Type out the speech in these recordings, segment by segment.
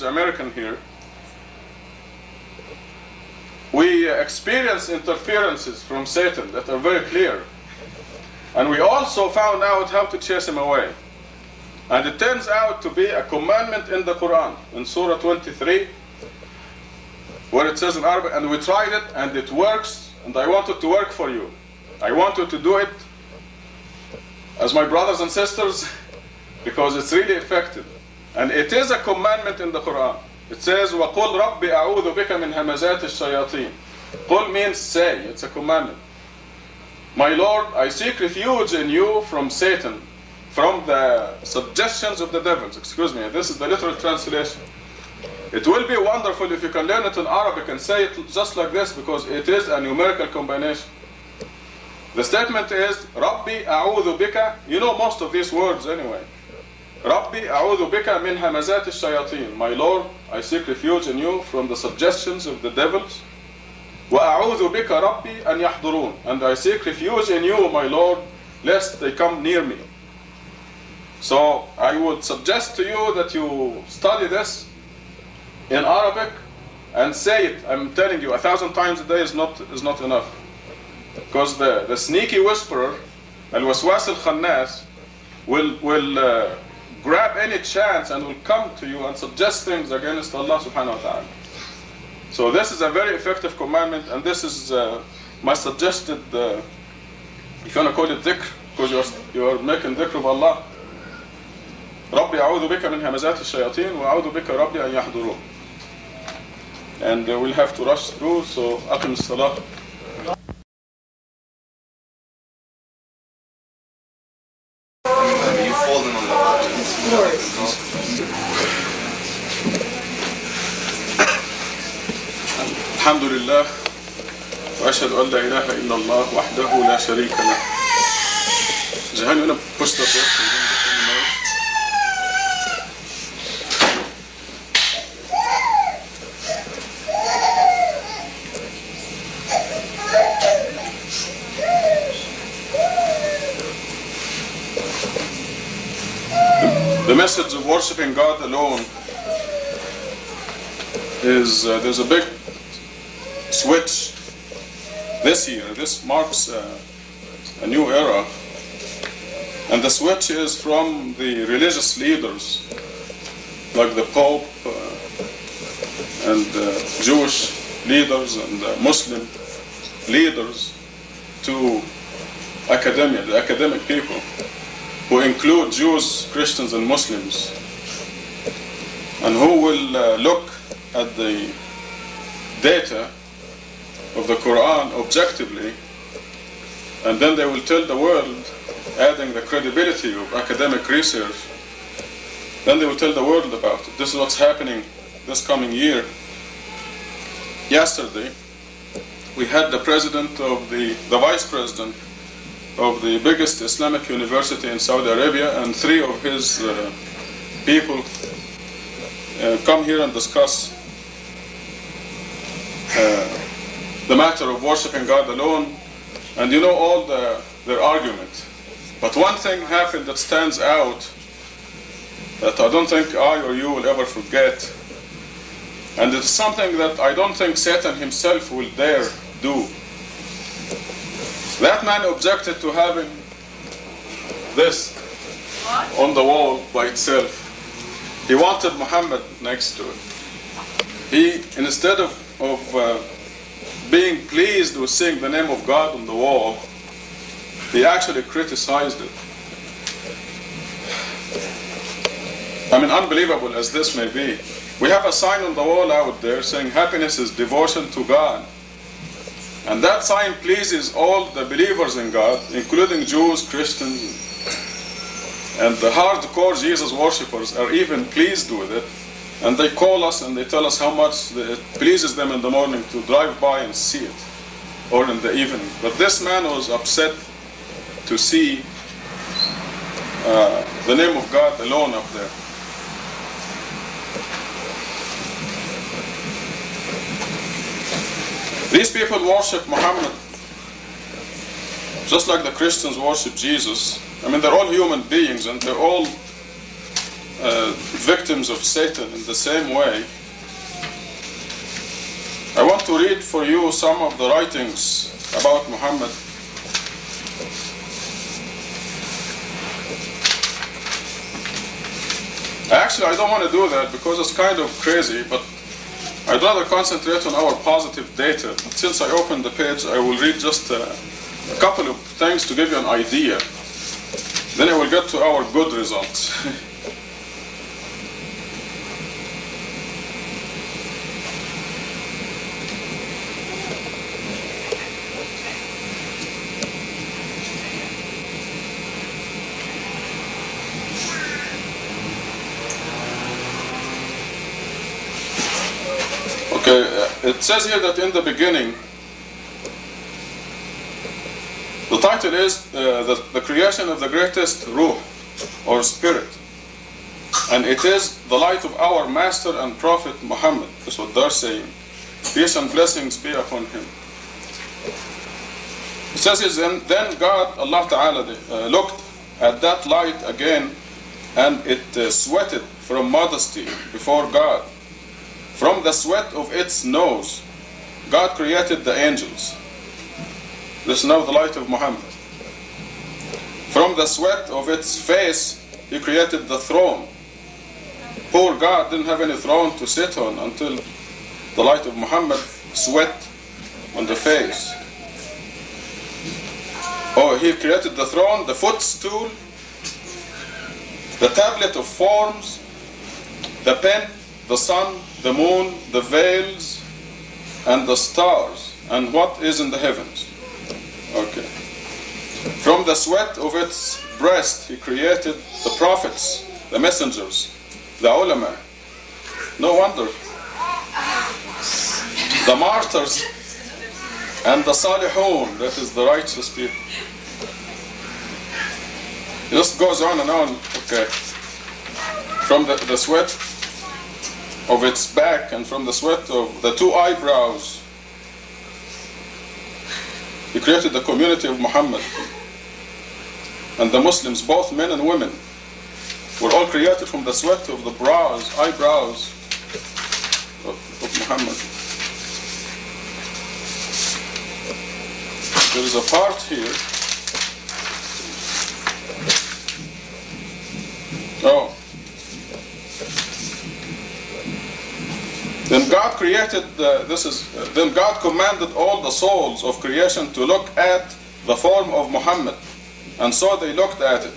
American here, we experience interferences from Satan that are very clear. And we also found out how to chase him away. And it turns out to be a commandment in the Quran, in Surah 23, where it says in Arabic, and we tried it and it works, and I want it to work for you. I want you to do it as my brothers and sisters, because it's really effective. And it is a commandment in the Quran. It says, وَقُلْ رَبِّ أَعُوذُ بِكَ مِنْ هَمَزَاتِ الشَّيَاطِينِ. Qul means say, it's a commandment. My Lord, I seek refuge in you from Satan, from the suggestions of the devils. Excuse me, this is the literal translation. It will be wonderful if you can learn it in Arabic and say it just like this, because it is a numerical combination. The statement is, Rabbi a'udhu bika. You know most of these words anyway. Rabbi a'udhu bika min hamazat ash-shayateen. My Lord, I seek refuge in you from the suggestions of the devils. Wa a'udhu bika Rabbi an yahdurun. And I seek refuge in you, my Lord, lest they come near me. So I would suggest to you that you study this in Arabic and say it. I'm telling you, 1,000 times a day is not enough. Because the sneaky whisperer, al-waswas al-khannas, will grab any chance and will come to you and suggest things against Allah subhanahu wa ta'ala. So this is a very effective commandment, and this is my suggested, if you want to call it dhikr, because you are making dhikr of Allah. Rabbi a'udhu bika min hamazat al-shayateen wa a'udhu bika Rabbi an yahdurun. And we'll have to rush through, so aqim as-salah. الحمد لله وأشهد أن لا إله إلا الله وحده لا شريك له. Jahan, you want to push the book? The message of worshiping God alone is there's a big switch this year. This marks a new era, and the switch is from the religious leaders like the Pope and Jewish leaders and Muslim leaders to academia, the academic people, who include Jews, Christians, and Muslims, and who will look at the data of the Quran objectively, and then they will tell the world, adding the credibility of academic research, then they will tell the world about it. This is what's happening this coming year. Yesterday, we had the president of the vice president of the biggest Islamic university in Saudi Arabia, and 3 of his people come here and discuss the matter of worshiping God alone, and you know all their argument. But one thing happened that stands out that I don't think I or you will ever forget, and it's something that I don't think Satan himself will dare do. That man objected to having this on the wall by itself. He wanted Muhammad next to it. He, instead of being pleased with seeing the name of God on the wall, he actually criticized it. I mean, unbelievable as this may be, we have a sign on the wall out there saying happiness is devotion to God. And that sign pleases all the believers in God, including Jews, Christians, and the hardcore Jesus worshippers are even pleased with it. And they call us and they tell us how much it pleases them in the morning to drive by and see it, or in the evening. But this man was upset to see the name of God alone up there. These people worship Muhammad just like the Christians worship Jesus. I mean, they're all human beings and they're all victims of Satan in the same way, I want to read for you some of the writings about Muhammad. Actually, I don't want to do that because it's kind of crazy, but I'd rather concentrate on our positive data. But since I opened the page, I will read just a couple of things to give you an idea. Then I will get to our good results. Okay, it says here that in the beginning, the title is the creation of the greatest Ruh, or spirit. And it is the light of our master and prophet Muhammad. That's what they're saying. Peace and blessings be upon him. It says here, then God, Allah Ta'ala, looked at that light again, and it sweated from modesty before God. From the sweat of its nose, God created the angels. This is now the light of Muhammad. From the sweat of its face, He created the throne. Poor God didn't have any throne to sit on until the light of Muhammad sweat on the face. Oh, He created the throne, the footstool, the tablet of forms, the pen, the sun, the moon, the veils, and the stars, and what is in the heavens. Okay. From the sweat of its breast, He created the prophets, the messengers, the ulama. No wonder. The martyrs and the salihun, that is the righteous people. It just goes on and on. Okay. From the sweat of its back and from the sweat of the two eyebrows, He created the community of Muhammad. And the Muslims, both men and women, were all created from the sweat of the eyebrows of Muhammad. There is a part here. Oh. Then God created, then God commanded all the souls of creation to look at the form of Muhammad. And so they looked at it.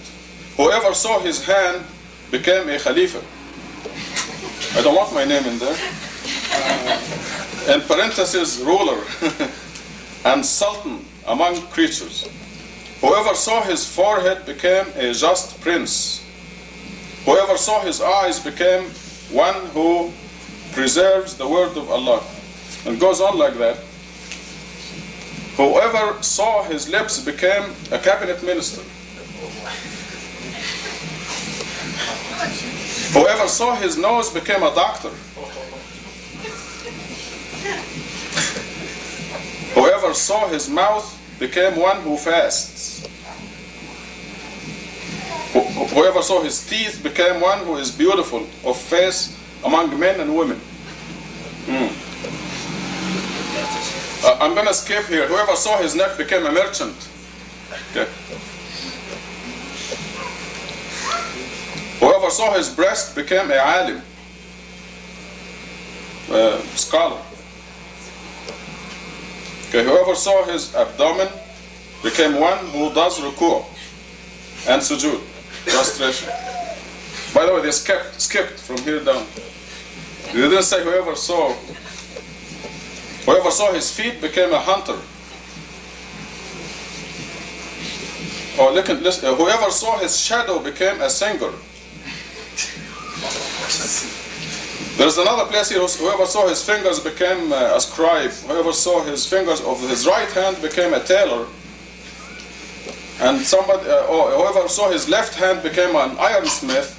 Whoever saw his hand became a Khalifa. I don't want my name in there. In parentheses, ruler and sultan among creatures. Whoever saw his forehead became a just prince. Whoever saw his eyes became one who preserves the word of Allah. And goes on like that. Whoever saw his lips became a cabinet minister. Whoever saw his nose became a doctor. Whoever saw his mouth became one who fasts. Whoever saw his teeth became one who is beautiful of face among men and women. I'm going to skip here. Whoever saw his neck became a merchant. Okay. Whoever saw his breast became a alim, a scholar. Okay. Whoever saw his abdomen became one who does ruku' and sujood, prostration. By the way, they skipped from here down. They didn't say whoever saw. Whoever saw his feet became a hunter. Oh, listen, whoever saw his shadow became a singer. There's another place here, whoever saw his fingers became a scribe. Whoever saw his fingers of his right hand became a tailor. And whoever saw his left hand became an ironsmith.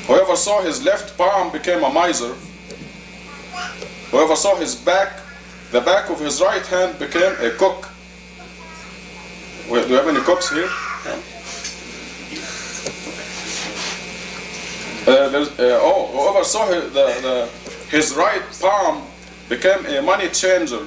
Whoever saw his left palm became a miser. Whoever saw his back, the back of his right hand became a cook. Do you have any cooks here? Yeah. whoever saw his right palm became a money changer